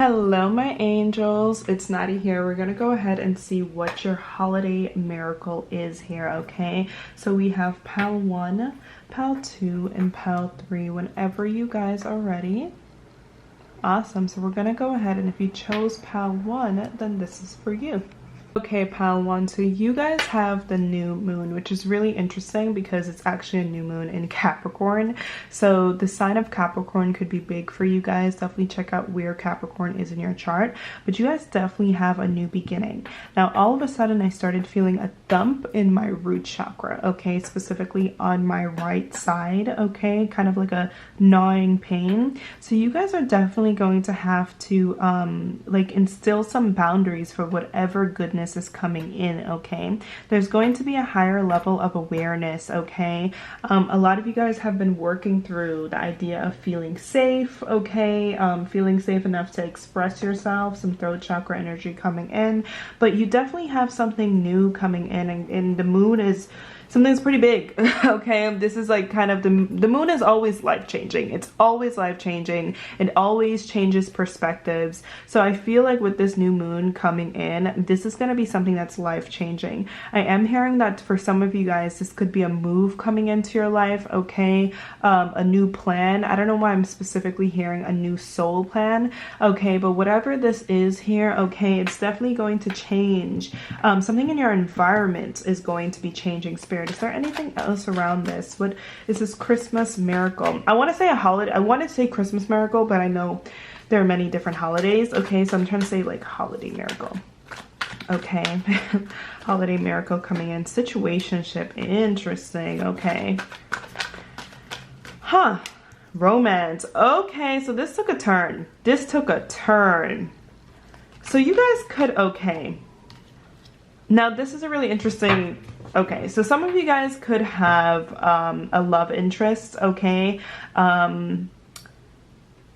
Hello my angels, it's Natty here. We're gonna go ahead and see what your holiday miracle is here, okay? So we have pal 1, pal 2, and pal 3 whenever you guys are ready. Awesome, so we're gonna go ahead, and if you chose pal 1, then this is for you. Okay, pal 1, so you guys have the new moon, which is really interesting because it's actually a new moon in Capricorn. So the sign of Capricorn could be big for you guys. Definitely check out where Capricorn is in your chart. But you guys definitely have a new beginning. Now, all of a sudden, I started feeling a thump in my root chakra, okay? Specifically on my right side, okay? Kind of like a gnawing pain. So you guys are definitely going to have to like instill some boundaries for whatever goodness is coming in, okay? There's going to be a higher level of awareness, okay? A lot of you guys have been working through the idea of feeling safe, okay? Feeling safe enough to express yourself, some throat chakra energy coming in, but you definitely have something new coming in, and the moon is something's pretty big, okay? This is like kind of the moon is always life-changing. It's always life-changing. It always changes perspectives. So I feel like with this new moon coming in, this is going to be something that's life-changing. I am hearing that for some of you guys, this could be a move coming into your life, okay? A new plan. I don't know why I'm specifically hearing a new soul plan, okay? But whatever this is here, okay, it's definitely going to change. Something in your environment is going to be changing, Spirit. Is there anything else around this? What is this Christmas miracle? I want to say a holiday. I want to say Christmas miracle, but I know there are many different holidays. Okay, so I'm trying to say like holiday miracle. Okay, holiday miracle coming in. Situationship. Interesting. Okay. Huh. Romance. Okay, so this took a turn. This took a turn. So you guys could, okay. Now this is a really interesting, okay, so some of you guys could have a love interest, okay? All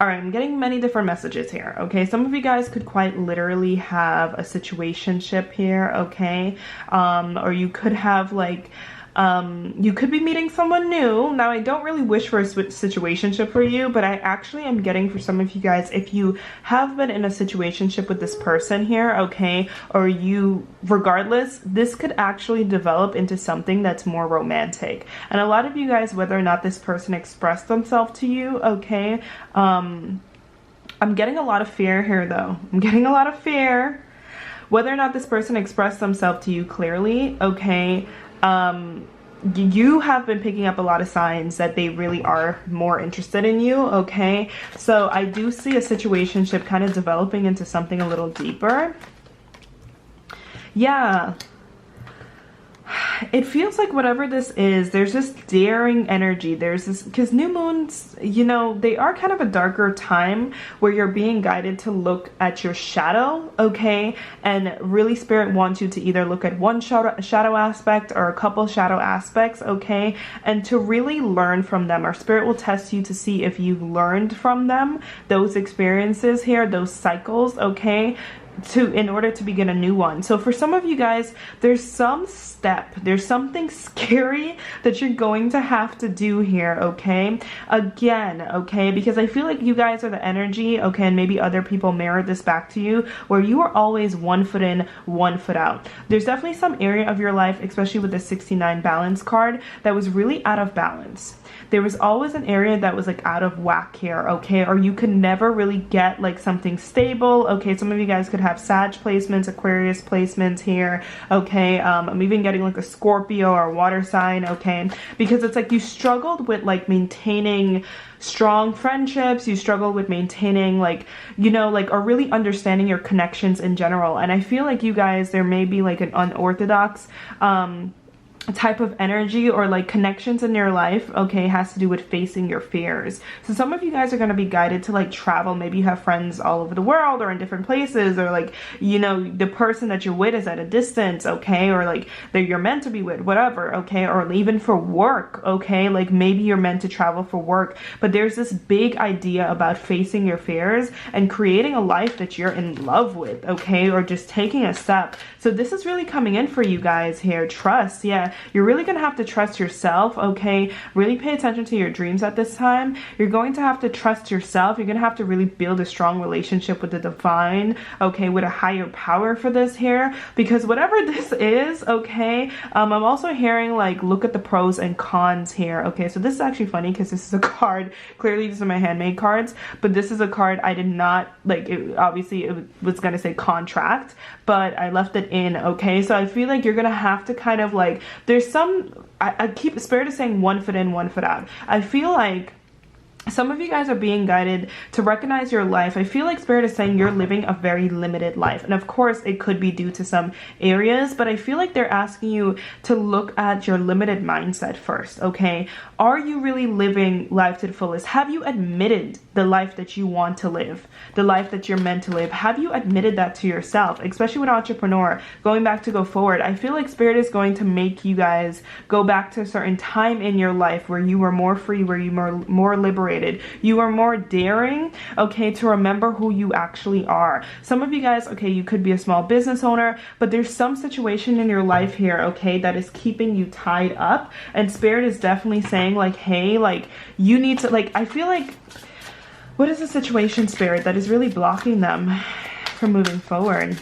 right, I'm getting many different messages here, okay? Some of you guys could quite literally have a situationship here, okay? Or you could have like, you could be meeting someone new. Now, I don't really wish for a situationship for you, but I actually am getting for some of you guys, if you have been in a situationship with this person here, okay, or you, regardless, this could actually develop into something that's more romantic. And a lot of you guys, whether or not this person expressed themselves to you, okay, I'm getting a lot of fear here though. I'm getting a lot of fear. Whether or not this person expressed themselves to you clearly, okay, you have been picking up a lot of signs that they really are more interested in you, okay? So I do see a situationship kind of developing into something a little deeper. Yeah. It feels like whatever this is, there's this daring energy. There's this, because new moons, you know, they are kind of a darker time where you're being guided to look at your shadow, okay? And really Spirit wants you to either look at one shadow aspect or a couple shadow aspects, okay? And to really learn from them. Our Spirit will test you to see if you've learned from them, those experiences here, those cycles, okay? In order to begin a new one. So for some of you guys, there's some step, there's something scary that you're going to have to do here, okay? Again, okay, because I feel like you guys are the energy, okay, and maybe other people mirror this back to you, where you are always 1 foot in, 1 foot out. There's definitely some area of your life, especially with the 69 balance card, that was really out of balance. There was always an area that was like out of whack here, okay? Or you could never really get like something stable, okay? Some of you guys could have Sag placements, Aquarius placements here, okay? I'm even getting like a Scorpio or a water sign, okay? Because it's like you struggled with like maintaining strong friendships, you struggle with maintaining like, you know, like, or really understanding your connections in general. And I feel like you guys, there may be like an unorthodox, type of energy or like connections in your life, okay, has to do with facing your fears. So some of you guys are going to be guided to like travel. Maybe you have friends all over the world or in different places, or like, you know, the person that you're with is at a distance, okay, or like that you're meant to be with, whatever, okay, or even for work, okay, like maybe you're meant to travel for work, but there's this big idea about facing your fears and creating a life that you're in love with, okay, or just taking a step. So this is really coming in for you guys here. Trust, yeah. that you're really going to have to trust yourself, okay? Really pay attention to your dreams at this time. You're going to have to trust yourself. You're going to have to really build a strong relationship with the divine, okay, with a higher power for this here, because whatever this is, okay, I'm also hearing like look at the pros and cons here, okay? So this is actually funny because this is a card, clearly these are my handmade cards, but this is a card I did not like. Obviously it was gonna say contract, but I left it in, okay? So I feel like you're gonna have to kind of like, there's some, I keep, Spirit is saying 1 foot in, 1 foot out. I feel like some of you guys are being guided to recognize your life. I feel like Spirit is saying you're living a very limited life. And of course, it could be due to some areas, but I feel like they're asking you to look at your limited mindset first, okay? Are you really living life to the fullest? Have you admitted the life that you want to live? The life that you're meant to live? Have you admitted that to yourself? Especially with entrepreneur, going back to go forward. I feel like Spirit is going to make you guys go back to a certain time in your life where you were more free, where you were more liberated. You are more daring, okay, to remember who you actually are. Some of you guys, okay, you could be a small business owner, but there's some situation in your life here, okay, that is keeping you tied up. And Spirit is definitely saying like, hey, like you need to, like, I feel like, what is the situation, Spirit, that is really blocking them from moving forward?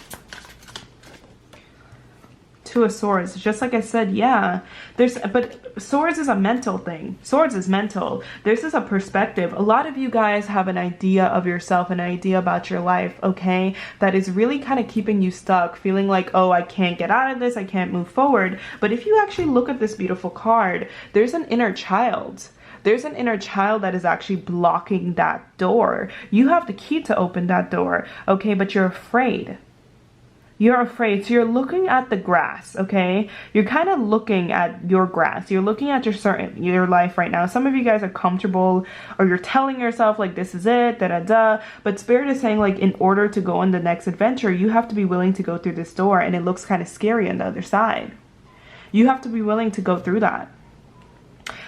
Two of Swords, just like I said, yeah, but Swords is a mental thing. Swords is mental. This is a perspective. A lot of you guys have an idea of yourself, an idea about your life, okay, that is really kind of keeping you stuck, feeling like, oh, I can't get out of this, I can't move forward. But if you actually look at this beautiful card, there's an inner child. There's an inner child that is actually blocking that door. You have the key to open that door, okay, but you're afraid. You're afraid. So you're looking at the grass, okay? You're kind of looking at your grass. You're looking at your life right now. Some of you guys are comfortable, or you're telling yourself like, this is it, da-da-da. But Spirit is saying like, in order to go on the next adventure, you have to be willing to go through this door, and it looks kind of scary on the other side. You have to be willing to go through that.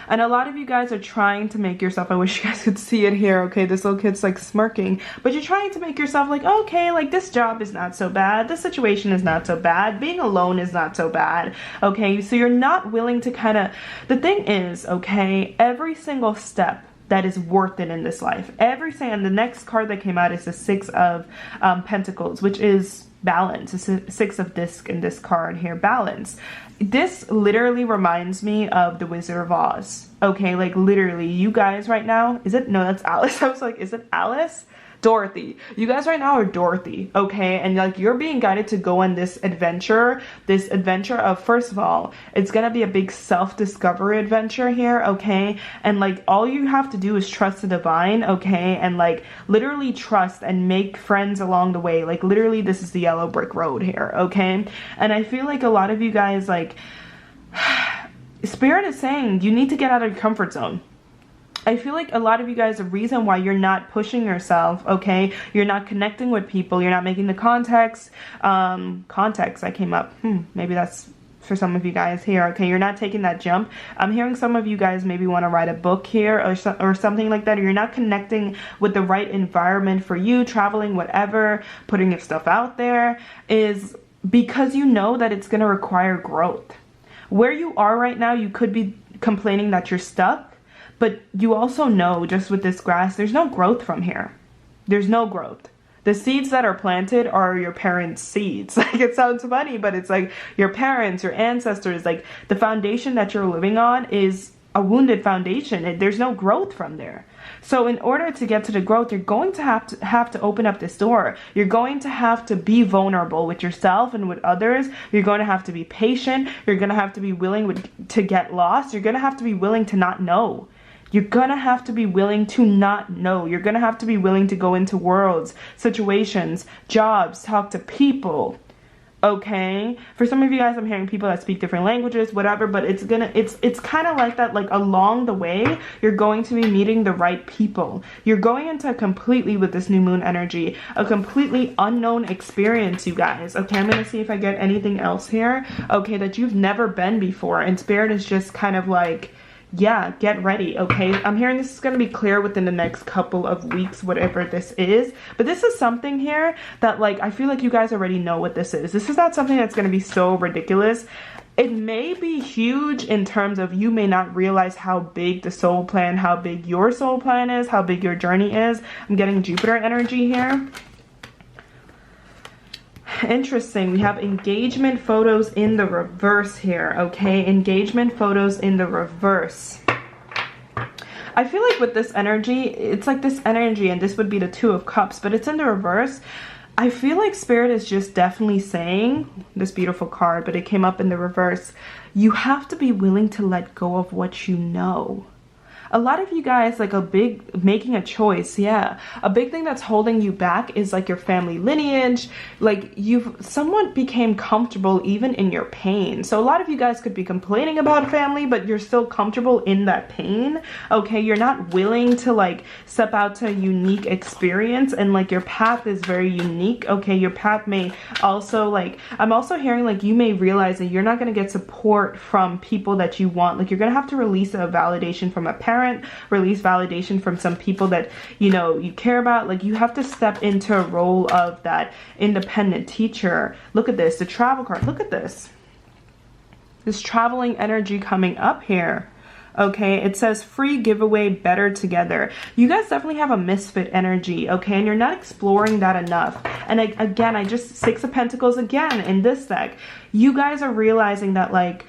And a lot of you guys are trying to make yourself, I wish you guys could see it here, okay, this little kid's like smirking, but you're trying to make yourself like, okay, like this job is not so bad, this situation is not so bad, being alone is not so bad, okay? So you're not willing to kind of, the thing is, okay, every single step that is worth it in this life, and the next card that came out is the Six of Pentacles, which is balance. It's a Six of Disc in this card here, balance. This literally reminds me of the Wizard of Oz, okay? Like literally, you guys right now, is it? No, that's Alice. I was like, is it Alice? Dorothy. You guys right now are Dorothy, okay? And like you're being guided to go on this adventure of, first of all, it's gonna be a big self-discovery adventure here, okay? And like all you have to do is trust the divine, okay? And like literally trust and make friends along the way. Like literally, this is the yellow brick road here, okay? And I feel like a lot of you guys, like, Spirit is saying you need to get out of your comfort zone. I feel like a lot of you guys, the reason why you're not pushing yourself, okay, you're not connecting with people, you're not making the contacts that came up, maybe that's for some of you guys here, okay, you're not taking that jump. I'm hearing some of you guys maybe want to write a book here or something like that, or you're not connecting with the right environment for you, traveling, whatever, putting your stuff out there, is because you know that it's going to require growth. Where you are right now, you could be complaining that you're stuck, but you also know, just with this grass, there's no growth from here. There's no growth. The seeds that are planted are your parents' seeds. Like, it sounds funny, but it's like your parents, your ancestors, like the foundation that you're living on is a wounded foundation. There's no growth from there. So in order to get to the growth, you're going to have to open up this door. You're going to have to be vulnerable with yourself and with others. You're going to have to be patient. You're going to have to be willing to get lost. You're going to have to be willing to not know. You're gonna have to be willing to not know. You're gonna have to be willing to go into worlds, situations, jobs, talk to people, okay? For some of you guys, I'm hearing people that speak different languages, whatever, but it's kind of like that. Like along the way, you're going to be meeting the right people. You're going into completely, with this new moon energy, a completely unknown experience, you guys, okay? I'm gonna see if I get anything else here, okay, that you've never been before, and Spirit is just kind of like, yeah, get ready, okay? I'm hearing this is going to be clear within the next couple of weeks, whatever this is. But this is something here that, like, I feel like you guys already know what this is. This is not something that's going to be so ridiculous. it may be huge in terms of you may not realize how big the soul plan, how big your soul plan is, how big your journey is. I'm getting Jupiter energy here. Interesting. We have engagement photos in the reverse here. Okay, engagement photos in the reverse. I feel like with this energy, it's like this energy, and this would be the Two of Cups, but it's in the reverse. I feel like Spirit is just definitely saying, this beautiful card, but it came up in the reverse, you have to be willing to let go of what you know. A lot of you guys, like making a choice, yeah. A big thing that's holding you back is like your family lineage. Like you've somewhat became comfortable even in your pain. So a lot of you guys could be complaining about family, but you're still comfortable in that pain. Okay, you're not willing to like step out to a unique experience, and like your path is very unique. Okay, your path may also like, I'm also hearing like you may realize that you're not going to get support from people that you want. Like you're going to have to release a validation from a parent, release validation from some people that you know you care about. Like you have to step into a role of that independent teacher. Look at this, the travel card. Look at this traveling energy coming up here. Okay, it says free giveaway, better together. You guys definitely have a misfit energy, okay, and you're not exploring that enough. And again, I just Six of Pentacles again in this deck. You guys are realizing that like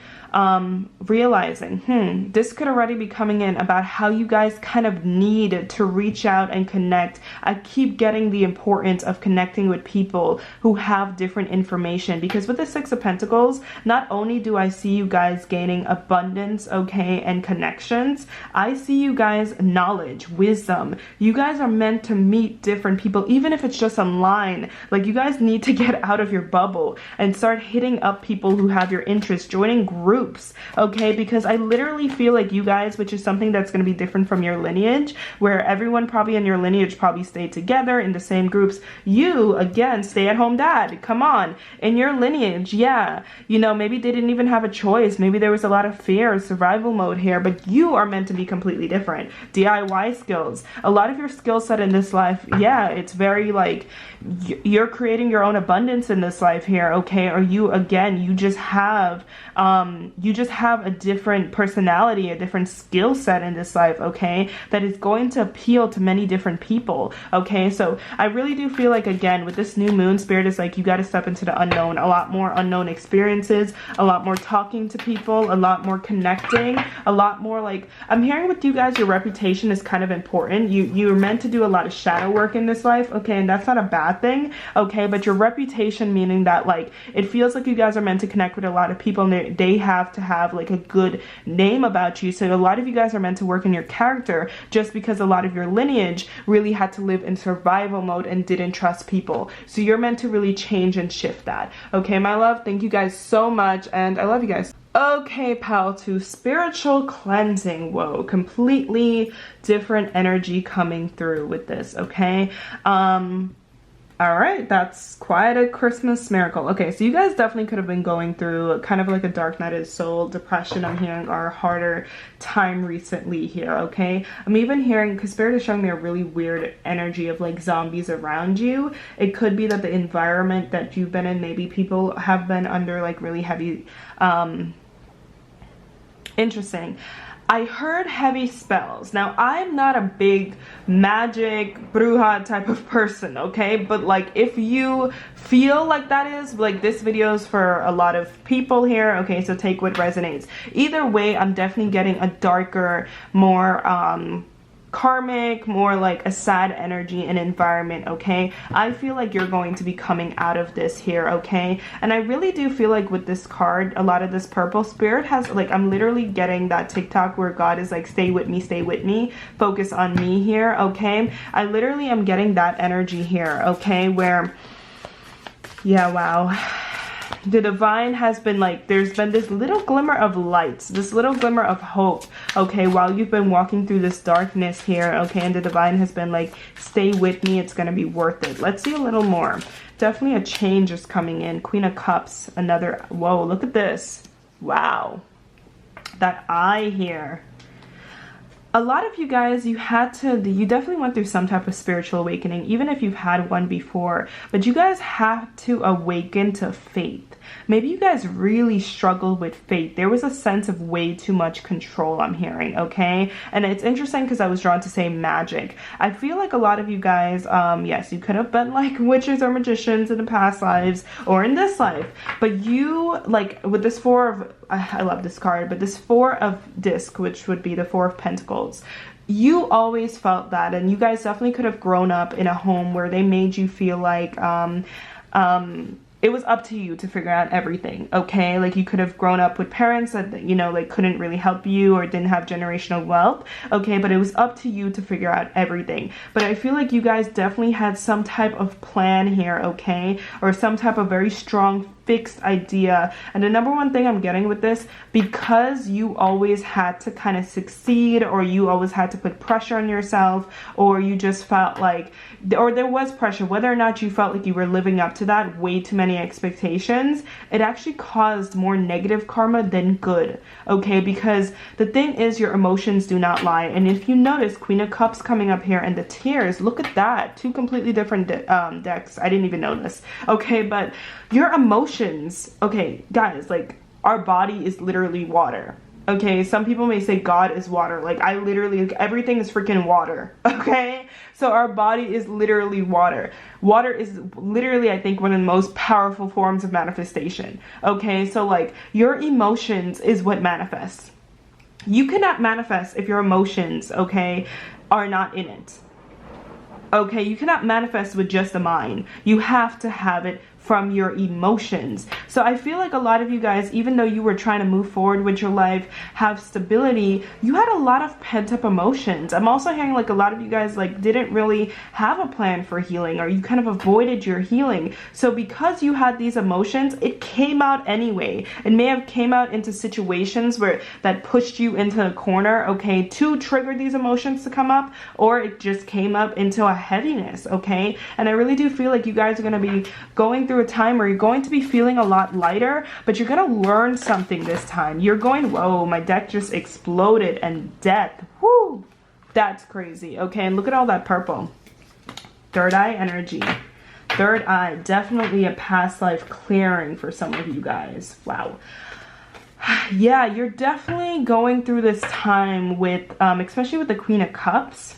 this could already be coming in about how you guys kind of need to reach out and connect. I keep getting the importance of connecting with people who have different information, because with the Six of Pentacles, not only do I see you guys gaining abundance, okay, and connections, I see you guys knowledge, wisdom. You guys are meant to meet different people, even if it's just online. Like you guys need to get out of your bubble and start hitting up people who have your interest, joining groups. Okay, because I literally feel like you guys, which is something that's going to be different from your lineage, where everyone probably in your lineage probably stayed together in the same groups. You, again, stay at home dad, come on, in your lineage, yeah, you know, maybe they didn't even have a choice, maybe there was a lot of fear, survival mode here, but you are meant to be completely different. DIY skills, a lot of your skill set in this life, yeah, it's very like you're creating your own abundance in this life here, okay, or you, again, you just have a different personality, a different skill set in this life, okay, that is going to appeal to many different people, okay. So I really do feel like, again, with this new moon, Spirit is like you got to step into the unknown, a lot more unknown experiences, a lot more talking to people, a lot more connecting, a lot more like, I'm hearing with you guys, your reputation is kind of important. You're meant to do a lot of shadow work in this life, okay, and that's not a bad thing, okay, but your reputation, meaning that like it feels like you guys are meant to connect with a lot of people, and they have to have like a good name about you. So a lot of you guys are meant to work in your character, just because a lot of your lineage really had to live in survival mode and didn't trust people. So you're meant to really change and shift that. Okay, my love, thank you guys so much, and I love you guys. Okay, pal, to spiritual cleansing. Whoa, completely different energy coming through with this, okay? All right, that's quite a Christmas miracle. Okay, so you guys definitely could have been going through kind of like a dark night of the soul, depression, I'm hearing, or a harder time recently here, okay? I'm even hearing, because Spirit is showing me a really weird energy of like zombies around you. It could be that the environment that you've been in, maybe people have been under like really heavy, interesting. I heard heavy spells. Now, I'm not a big magic, bruja type of person, okay? But like, if you feel like that is, like, this video is for a lot of people here, okay? So take what resonates. Either way, I'm definitely getting a darker, more, karmic, more like a sad energy and environment, okay? I feel like you're going to be coming out of this here, okay? And I really do feel like with this card, a lot of this purple, Spirit has like, I'm literally getting that TikTok where God is like, stay with me, focus on me here, okay? I literally am getting that energy here, okay? Where, yeah, wow. The divine has been like, there's been this little glimmer of lights, this little glimmer of hope, okay, while you've been walking through this darkness here, okay, and the divine has been like, stay with me, it's gonna be worth it. Let's see a little more. Definitely a change is coming in. Queen of Cups, another, whoa, look at this. Wow. That eye here. a lot of you guys, you definitely went through some type of spiritual awakening, even if you've had one before, but you guys have to awaken to faith. Maybe you guys really struggled with faith. There was a sense of way too much control, I'm hearing, okay? And it's interesting because I was drawn to say magic. I feel like a lot of you guys, yes, you could have been like witches or magicians in the past lives or in this life, but you, like with this I love this card, but this Four of Disc, which would be the Four of Pentacles, you always felt that, and you guys definitely could have grown up in a home where they made you feel like it was up to you to figure out everything, okay? Like you could have grown up with parents that, you know, like couldn't really help you or didn't have generational wealth, okay? But it was up to you to figure out everything. But I feel like you guys definitely had some type of plan here, okay? Or some type of very strong fixed idea. And the number one thing I'm getting with this, because you always had to kind of succeed, or you always had to put pressure on yourself, or you just felt like, or there was pressure, whether or not you felt like you were living up to that, way too many expectations, it actually caused more negative karma than good, okay? Because the thing is, your emotions do not lie. And if you notice, Queen of Cups coming up here and the Tears, look at that, two completely different decks. I didn't even know this, okay? But your emotions, okay, guys, like our body is literally water. Okay, some people may say God is water. Like I literally, like, everything is freaking water. Okay, so our body is literally water. Water is literally, I think, one of the most powerful forms of manifestation. Okay, so like your emotions is what manifests. You cannot manifest if your emotions, okay, are not in it. Okay, you cannot manifest with just the mind. You have to have it from your emotions. So I feel like a lot of you guys, even though you were trying to move forward with your life, have stability, you had a lot of pent-up emotions. I'm also hearing like a lot of you guys like didn't really have a plan for healing, or you kind of avoided your healing. So because you had these emotions, it came out anyway. It may have came out into situations where that pushed you into a corner, okay, to trigger these emotions to come up, or it just came up into a heaviness, okay? And I really do feel like you guys are going to be going through a time where you're going to be feeling a lot lighter, but you're going to learn something this time. You're going, whoa, my deck just exploded, and death, whoo, that's crazy. Okay, and look at all that purple. Third eye energy. Third eye, definitely a past life clearing for some of you guys. Wow. Yeah, you're definitely going through this time with, especially with the Queen of Cups.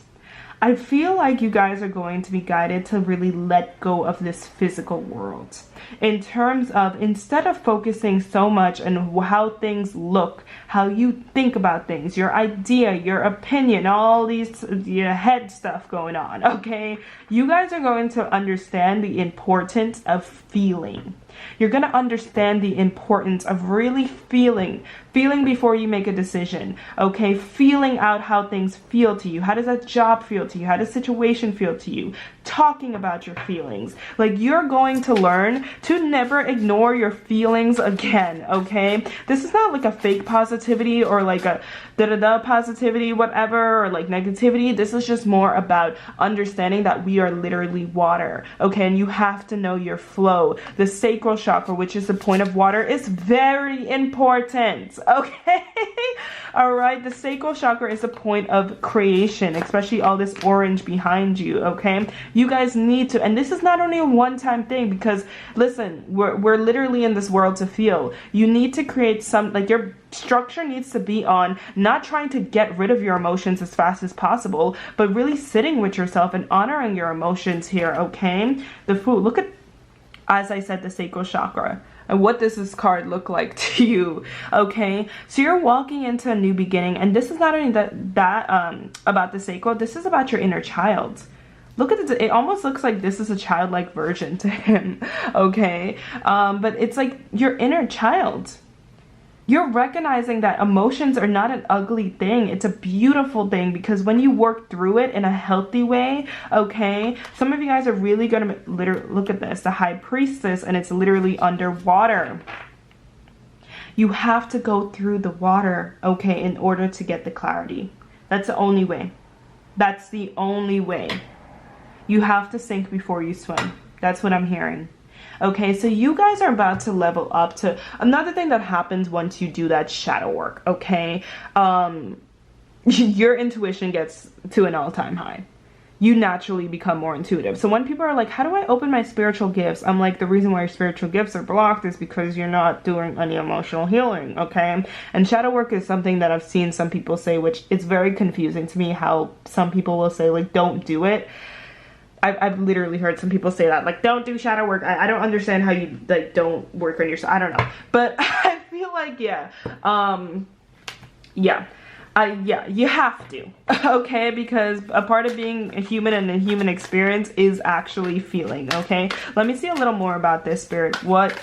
I feel like you guys are going to be guided to really let go of this physical world, in terms of, instead of focusing so much on how things look, how you think about things, your idea, your opinion, all these your head stuff going on, okay? You guys are going to understand the importance of feeling. You're going to understand the importance of really feeling before you make a decision, okay? Feeling out how things feel to you. How does that job feel to you? How does the situation feel to you? Talking about your feelings. Like, you're going to learn to never ignore your feelings again, okay? This is not like a fake positivity or like a da-da-da positivity, whatever, or like negativity. This is just more about understanding that we are literally water, okay? And you have to know your flow. The sacral chakra, which is the point of water, is very important, okay? All right, the sacral chakra is a point of creation, especially all this orange behind you, okay? You guys need to, and this is not only a one-time thing, because listen, we're literally in this world to feel. You need to create some, like, your structure needs to be on not trying to get rid of your emotions as fast as possible, but really sitting with yourself and honoring your emotions here, okay? The Fool, look at, as I said, the sacral chakra. And what does this card look like to you? Okay, so you're walking into a new beginning, and this is not only that about the sacral, this is about your inner child. Look at it, it almost looks like this is a childlike version to him, okay? But it's like your inner child. You're recognizing that emotions are not an ugly thing. It's a beautiful thing, because when you work through it in a healthy way, okay, some of you guys are really going to literally, look at this, the High Priestess, and it's literally underwater. You have to go through the water, okay, in order to get the clarity. That's the only way. That's the only way. You have to sink before you swim. That's what I'm hearing. Okay, so you guys are about to level up to another thing that happens once you do that shadow work, okay? your intuition gets to an all-time high. You naturally become more intuitive. So when people are like, how do I open my spiritual gifts? I'm like, the reason why your spiritual gifts are blocked is because you're not doing any emotional healing, okay? And shadow work is something that I've seen some people say, which is very confusing to me, how some people will say, like, don't do it. I've literally heard some people say that, like, don't do shadow work. I don't understand how you, like, don't work on yourself. I don't know. But I feel like, yeah. Yeah, you have to, okay? Because a part of being a human and a human experience is actually feeling, okay? Let me see a little more about this, Spirit. What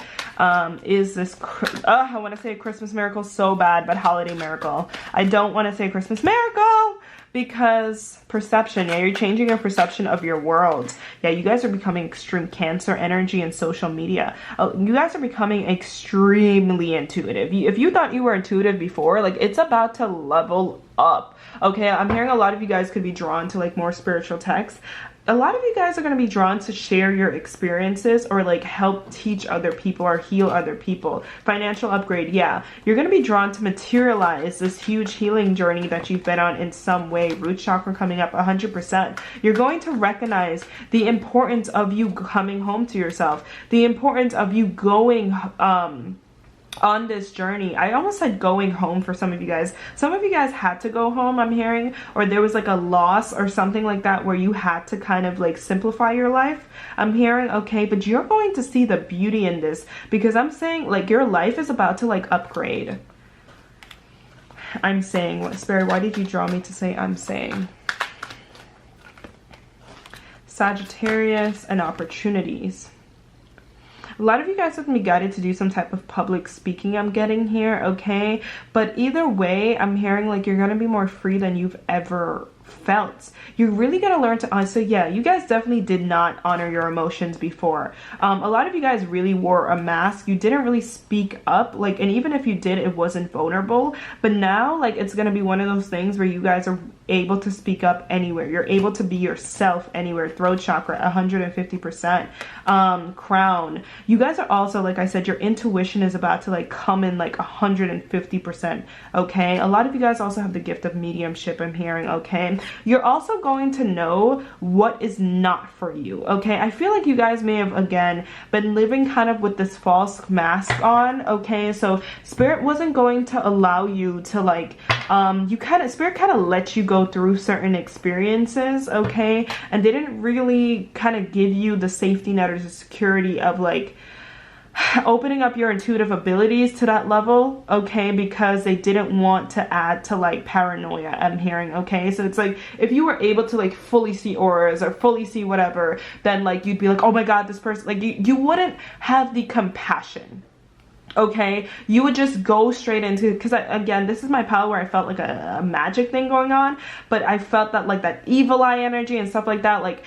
is this? I want to say a Christmas miracle so bad, but holiday miracle. I don't want to say Christmas miracle because perception. Yeah, you're changing your perception of your world. Yeah, you guys are becoming extreme Cancer energy and social media. You guys are becoming extremely intuitive. If you thought you were intuitive before, like, it's about to level up. Okay, I'm hearing a lot of you guys could be drawn to like more spiritual texts. A lot of you guys are going to be drawn to share your experiences or like help teach other people or heal other people. Financial upgrade, yeah. You're going to be drawn to materialize this huge healing journey that you've been on in some way. Root chakra coming up 100%. You're going to recognize the importance of you coming home to yourself. The importance of you going on this journey. I almost said going home for some of you guys. Some of you guys had to go home, I'm hearing, or there was like a loss or something like that where you had to kind of like simplify your life, I'm hearing, okay? But you're going to see the beauty in this, because I'm saying like your life is about to like upgrade. I'm saying, what, Spirit, why did you draw me to say I'm saying? Sagittarius and opportunities. A lot of you guys have been guided to do some type of public speaking, I'm getting here, okay? But either way, I'm hearing like you're going to be more free than you've ever felt. You're really going to learn to, so yeah, you guys definitely did not honor your emotions before. A lot of you guys really wore a mask. You didn't really speak up, like, and even if you did, it wasn't vulnerable. But now, like, it's going to be one of those things where you guys are able to speak up anywhere. You're able to be yourself anywhere. Throat chakra 150%. Crown, you guys are also, like I said, your intuition is about to like come in like 150%. Okay, a lot of you guys also have the gift of mediumship, I'm hearing. Okay, you're also going to know what is not for you. Okay, I feel like you guys may have again been living kind of with this false mask on. Okay, so Spirit wasn't going to allow you to like Spirit kind of let you go through certain experiences, okay? And they didn't really kind of give you the safety net or the security of like opening up your intuitive abilities to that level, okay? Because they didn't want to add to like paranoia, I'm hearing, okay? So it's like if you were able to like fully see auras or fully see whatever, then like you'd be like, oh my god, this person, like you wouldn't have the compassion. Okay, you would just go straight into, because again, this is my power where I felt like a magic thing going on, but I felt that like that evil eye energy and stuff like that, like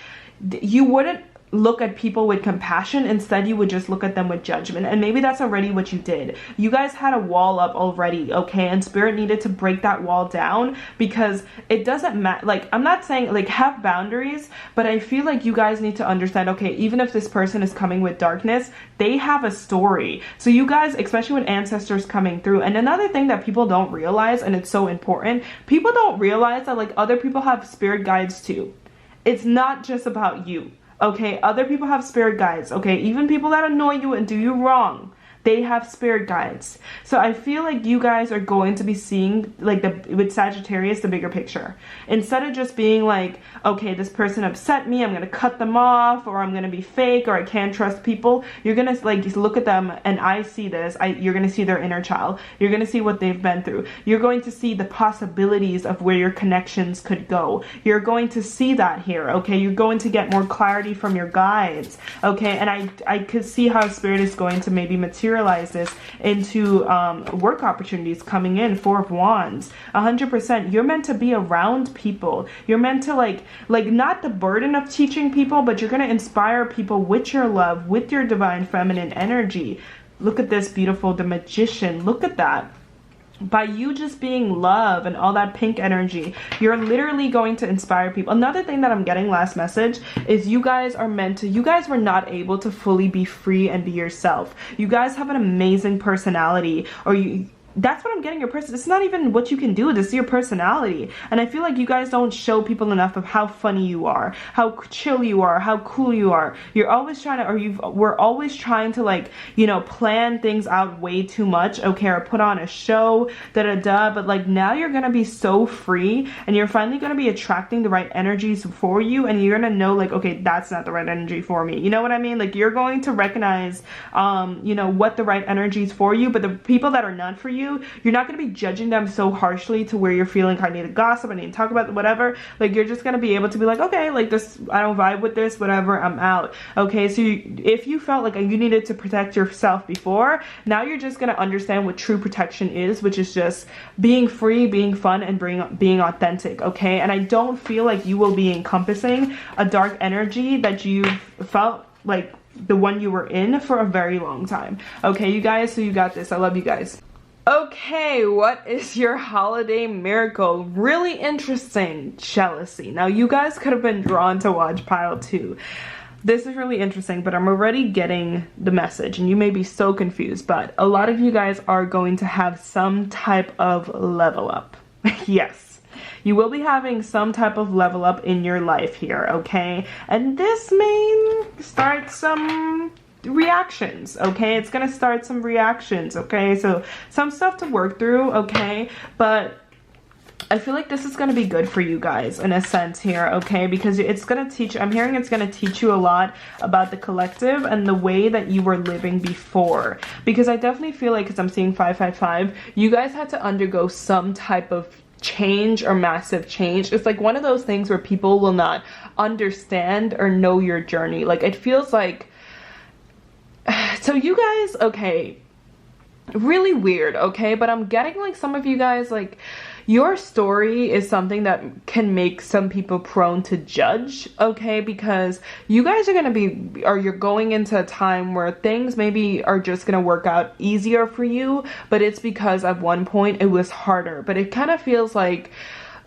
you wouldn't look at people with compassion. Instead, you would just look at them with judgment. And maybe that's already what you did. You guys had a wall up already, okay? And Spirit needed to break that wall down, because it doesn't matter. Like, I'm not saying like have boundaries, but I feel like you guys need to understand, okay, even if this person is coming with darkness, they have a story. So you guys, especially with ancestors coming through. And another thing that people don't realize, and it's so important, people don't realize that like other people have spirit guides too. It's not just about you. Okay, other people have spirit guides, okay? Even people that annoy you and do you wrong, they have spirit guides. So I feel like you guys are going to be seeing, like, with Sagittarius, the bigger picture. Instead of just being like, okay, this person upset me, I'm going to cut them off, or I'm going to be fake, or I can't trust people. You're going to, like, look at them, and I see this. You're going to see their inner child. You're going to see what they've been through. You're going to see the possibilities of where your connections could go. You're going to see that here, okay? You're going to get more clarity from your guides, okay? And I could see how Spirit is going to maybe materialize this into work opportunities coming in. 4 of Wands, 100%. You're meant to be around people. You're meant to like not the burden of teaching people, but you're going to inspire people with your love, with your divine feminine energy. Look at this beautiful, the Magician. Look at that. By you just being love and all that pink energy, you're literally going to inspire people. Another thing that I'm getting, last message, is you guys are meant to, you guys were not able to fully be free and be yourself. You guys have an amazing personality, or that's what I'm getting your person. It's not even what you can do. This is your personality. And I feel like you guys don't show people enough of how funny you are, how chill you are, how cool you are. You're always trying to, we're always trying to, like, you know, plan things out way too much, okay, or put on a show, da-da-da. But like now you're gonna be so free, and you're finally gonna be attracting the right energies for you, and you're gonna know like, okay, that's not the right energy for me. You know what I mean? Like you're going to recognize, you know, what the right energy is for you. But the people that are not for you, you're not going to be judging them so harshly to where you're feeling I need to gossip, I need to talk about whatever. Like you're just going to be able to be like, okay, like this, I don't vibe with this, whatever, I'm out. Okay, so if you felt like you needed to protect yourself before, now you're just going to understand what true protection is, which is just being free, being fun, and being authentic. Okay, and I don't feel like you will be encompassing a dark energy that you've felt like the one you were in for a very long time. Okay, you guys, so you got this. I love you guys. Okay, what is your holiday miracle? Really interesting. Jealousy. Now, you guys could have been drawn to watch pile 2. This is really interesting, but I'm already getting the message, and you may be so confused, but a lot of you guys are going to have some type of level up. Yes, you will be having some type of level up in your life here, okay? And this may start some reactions, okay? It's gonna start some reactions, okay? So some stuff to work through, okay? But I feel like this is going to be good for you guys in a sense here, okay? Because it's going to teach, I'm hearing it's going to teach you a lot about the collective and the way that you were living before. Because I definitely feel like, because I'm seeing 555, you guys had to undergo some type of change or massive change. It's like one of those things where people will not understand or know your journey. Like it feels like, so you guys, okay, really weird, okay? But I'm getting like some of you guys, like your story is something that can make some people prone to judge, okay? Because you guys are gonna be, or you're going into a time where things maybe are just gonna work out easier for you, but it's because at one point it was harder. But it kind of feels like,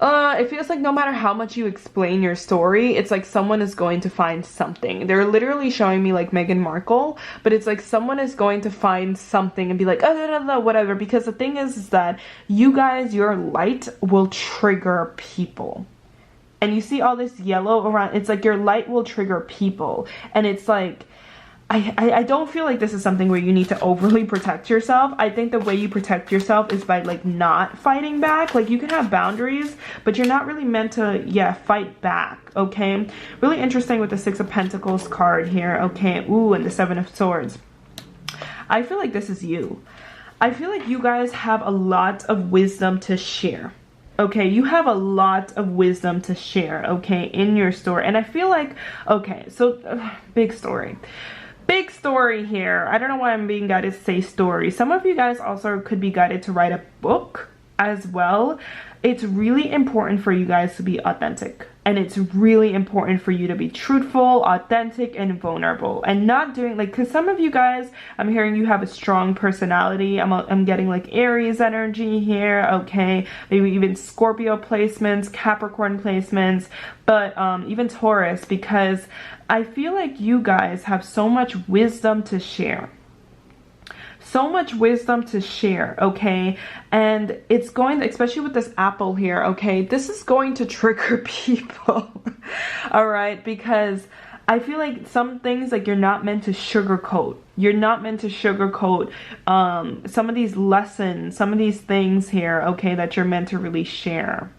it feels like no matter how much you explain your story, it's like someone is going to find something. They're literally showing me like Meghan Markle, but it's like someone is going to find something and be like, oh, whatever. Because the thing is that you guys, your light will trigger people. And you see all this yellow around, it's like your light will trigger people. And it's like, I don't feel like this is something where you need to overly protect yourself. I think the way you protect yourself is by like not fighting back. Like you can have boundaries, but you're not really meant to, yeah, fight back, okay? Really interesting with the 6 of Pentacles card here, okay? Ooh, and the 7 of Swords. I feel like this is you. I feel like you guys have a lot of wisdom to share. Okay, you have a lot of wisdom to share, okay, in your story. And I feel like, okay, so big story. Big story here. I don't know why I'm being guided to say story. Some of you guys also could be guided to write a book as well. It's really important for you guys to be authentic. And it's really important for you to be truthful, authentic, and vulnerable. And not doing like, because some of you guys, I'm hearing you have a strong personality. I'm getting like Aries energy here, okay? Maybe even Scorpio placements, Capricorn placements, but even Taurus, because I feel like you guys have so much wisdom to share. So much wisdom to share, okay? And it's going to, especially with this apple here, okay, this is going to trigger people. All right, because I feel like some things like you're not meant to sugarcoat. You're not meant to sugarcoat some of these lessons, some of these things here, okay, that you're meant to really share.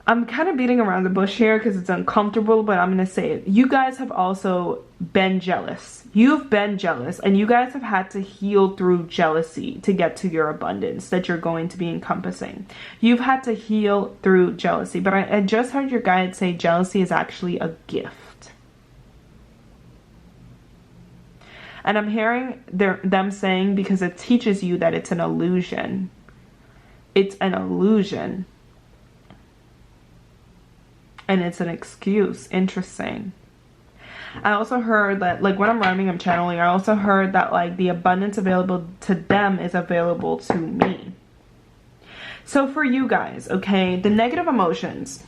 I'm kind of beating around the bush here because it's uncomfortable, but I'm going to say it. You guys have also been jealous. You've been jealous, and you guys have had to heal through jealousy to get to your abundance that you're going to be encompassing. You've had to heal through jealousy, but I just heard your guide say jealousy is actually a gift. And I'm hearing them saying because it teaches you that it's an illusion. It's an illusion. And it's an excuse. Interesting. I also heard that, like, when I'm rhyming, I'm channeling. I also heard that, like, the abundance available to them is available to me. So for you guys, okay, the negative emotions.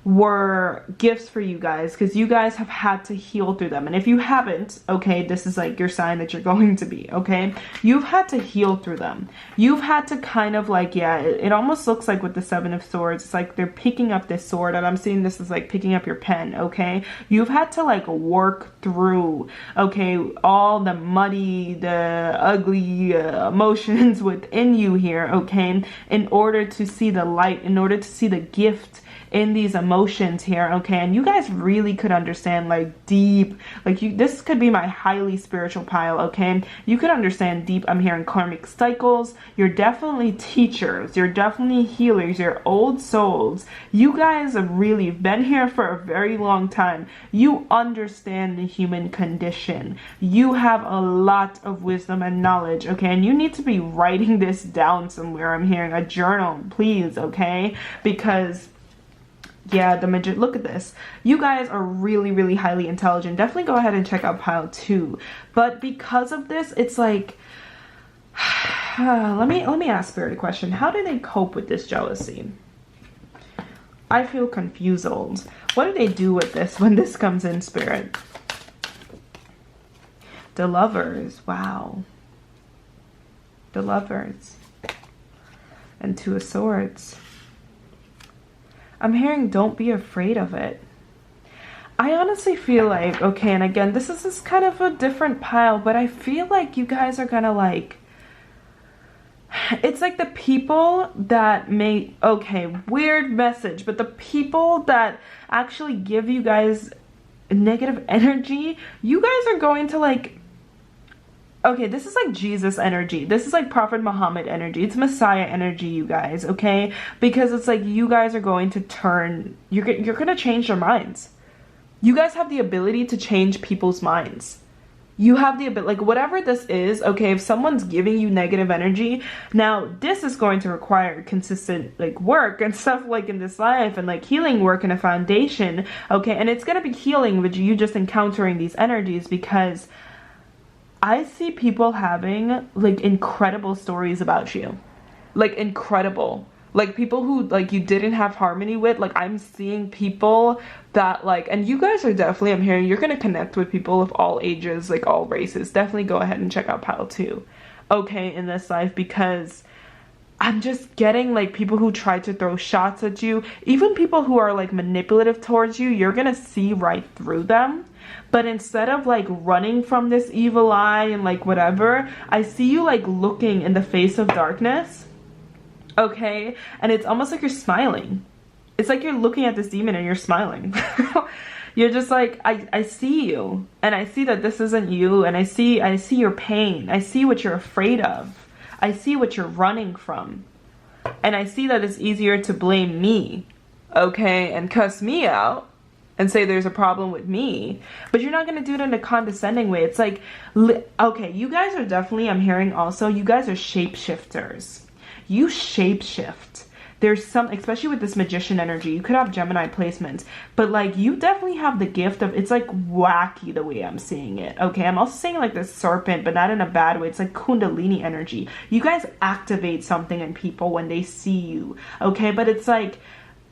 were gifts for you guys, because you guys have had to heal through them. And if you haven't, okay, this is like your sign that you're going to be, okay? You've had to heal through them. You've had to kind of like, yeah, it almost looks like with the Seven of Swords, it's like they're picking up this sword, and I'm seeing this as like picking up your pen, okay? You've had to like work through, okay, all the muddy, the ugly emotions within you here, okay, in order to see the light, in order to see the gift in these emotions here, okay? And you guys really could understand like deep, like this could be my highly spiritual pile, okay? You could understand deep, I'm hearing karmic cycles. You're definitely teachers, you're definitely healers, you're old souls. You guys have really been here for a very long time. You understand the human condition. You have a lot of wisdom and knowledge, okay? And you need to be writing this down somewhere. I'm hearing a journal, please, okay? Because yeah, the magic, look at this. You guys are really, really highly intelligent. Definitely go ahead and check out pile 2. But because of this, it's like, let me ask Spirit a question. How do they cope with this jealousy? I feel confused. What do they do with this when this comes in, Spirit? The Lovers. Wow. The Lovers. And Two of Swords. I'm hearing don't be afraid of it. I honestly feel like, okay, and again, this is kind of a different pile, but I feel like you guys are gonna like, it's like the people that may, okay, weird message, but the people that actually give you guys negative energy, you guys are going to like, okay, this is like Jesus energy. This is like Prophet Muhammad energy. It's Messiah energy, you guys, okay? Because it's like you guys are going to turn, you're going to change their minds. You guys have the ability to change people's minds. You have the ability, like whatever this is, okay, if someone's giving you negative energy, now this is going to require consistent like work and stuff like in this life, and like healing work and a foundation, okay? And it's going to be healing with you just encountering these energies, because I see people having like incredible stories about you, like incredible, like people who like you didn't have harmony with. Like I'm seeing people that like, and you guys are definitely, I'm hearing you're going to connect with people of all ages, like all races. Definitely go ahead and check out pile 2, okay, in this life, because I'm just getting like people who try to throw shots at you, even people who are like manipulative towards you. You're going to see right through them. But instead of like running from this evil eye and like whatever, I see you like looking in the face of darkness, okay? And it's almost like you're smiling. It's like you're looking at this demon and you're smiling. You're just like, I see you, and I see that this isn't you, and I see your pain. I see what you're afraid of. I see what you're running from. And I see that it's easier to blame me, okay, and cuss me out and say there's a problem with me, but you're not going to do it in a condescending way. It's like, okay, you guys are definitely, I'm hearing also, you guys are shapeshifters. You shapeshift. There's some, especially with this magician energy, you could have Gemini placements, but like you definitely have the gift of, it's like wacky the way I'm seeing it, okay? I'm also saying like this serpent, but not in a bad way. It's like Kundalini energy. You guys activate something in people when they see you, okay? But it's like,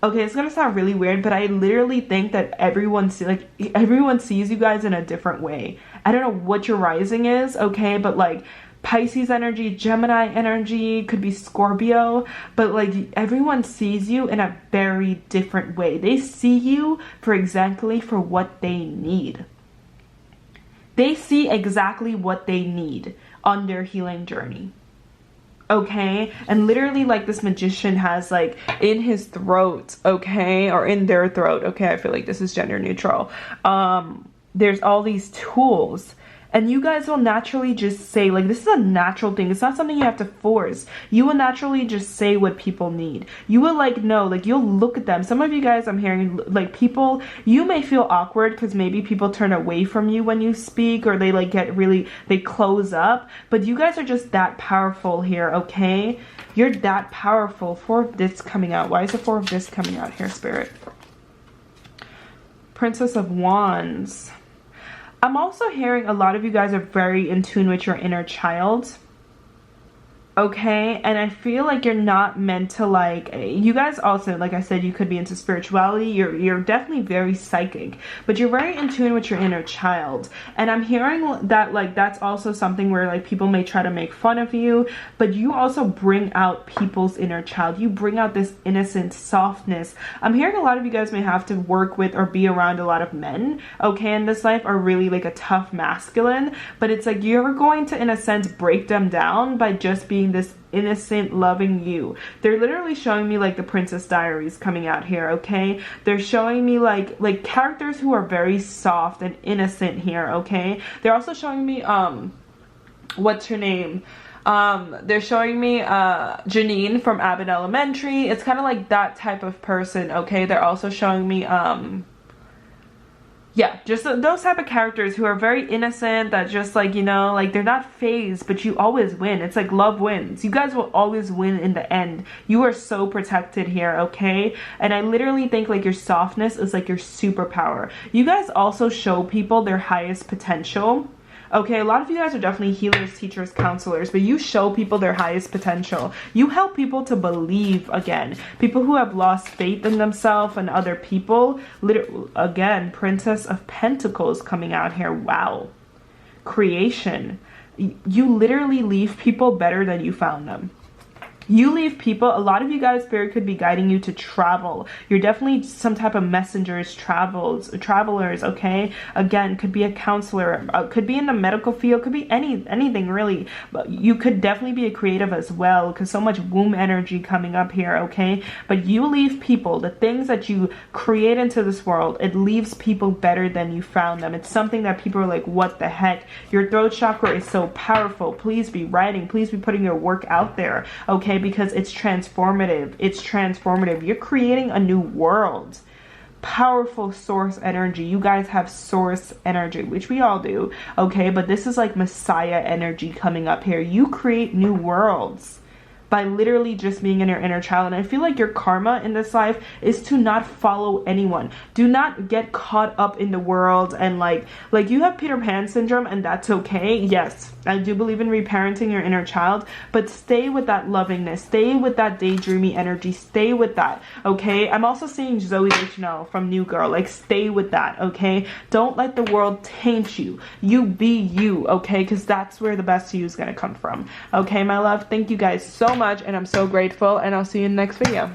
okay, it's gonna sound really weird, but I literally think that everyone sees you guys in a different way. I don't know what your rising is, okay, but like Pisces energy, Gemini energy, could be Scorpio, but like everyone sees you in a very different way. They see you for exactly for what they need. They see exactly what they need on their healing journey. Okay, and literally like this magician has like in his throat, okay, or in their throat, okay, I feel like this is gender neutral, there's all these tools, and you guys will naturally just say, like, this is a natural thing. It's not something you have to force. You will naturally just say what people need. You will like know, like you'll look at them. Some of you guys, I'm hearing like people, you may feel awkward because maybe people turn away from you when you speak, or they like get really, they close up, but you guys are just that powerful here, okay? You're that powerful. 4 of this coming out. Why is the 4 of this coming out here, Spirit? Princess of Wands. I'm also hearing a lot of you guys are very in tune with your inner child. okay? And I feel like you're not meant to, like, you guys also, like I said, you could be into spirituality. You're definitely very psychic, but you're very in tune with your inner child. And I'm hearing that, like, that's also something where, like, people may try to make fun of you, but you also bring out people's inner child. You bring out this innocent softness. I'm hearing a lot of you guys may have to work with or be around a lot of men, okay, in this life, are really like a tough masculine, but it's like you're going to, in a sense, break them down by just being this innocent, loving you. They're literally showing me like the Princess Diaries coming out here, okay? They're showing me like characters who are very soft and innocent here, okay? They're also showing me what's her name? They're showing me Janine from Abbott Elementary. It's kind of like that type of person, okay? They're also showing me yeah, just those type of characters who are very innocent, that just, like, you know, like, they're not phased, but you always win. It's like love wins. You guys will always win in the end. You are so protected here, okay? And I literally think like your softness is like your superpower. You guys also show people their highest potential. Okay, a lot of you guys are definitely healers, teachers, counselors, but you show people their highest potential. You help people to believe again. People who have lost faith in themselves and other people. Again, Princess of Pentacles coming out here. Wow. Creation. You literally leave people better than you found them. You leave people, a lot of you guys, Spirit could be guiding you to travel. You're definitely some type of messengers, travelers, okay? Again, could be a counselor, could be in the medical field, could be anything really. But you could definitely be a creative as well, because so much womb energy coming up here, okay? But you leave people, the things that you create into this world, it leaves people better than you found them. It's something that people are like, what the heck? Your throat chakra is so powerful. Please be writing. Please be putting your work out there, okay? Because it's transformative. It's transformative. You're creating a new world. Powerful source energy. You guys have source energy, which we all do, okay? But this is like Messiah energy coming up here. You create new worlds by literally just being in your inner child. And I feel like your karma in this life is to not follow anyone. Do not get caught up in the world and like you have Peter Pan syndrome, and that's okay. Yes, I do believe in reparenting your inner child, but stay with that lovingness, stay with that daydreamy energy, stay with that, okay? I'm also seeing Zoe Deschanel from New Girl, like, stay with that, okay? Don't let the world taint you. You be you, okay? Because that's where the best of you is going to come from, okay, my love? Thank you guys so much, and I'm so grateful, and I'll see you in the next video.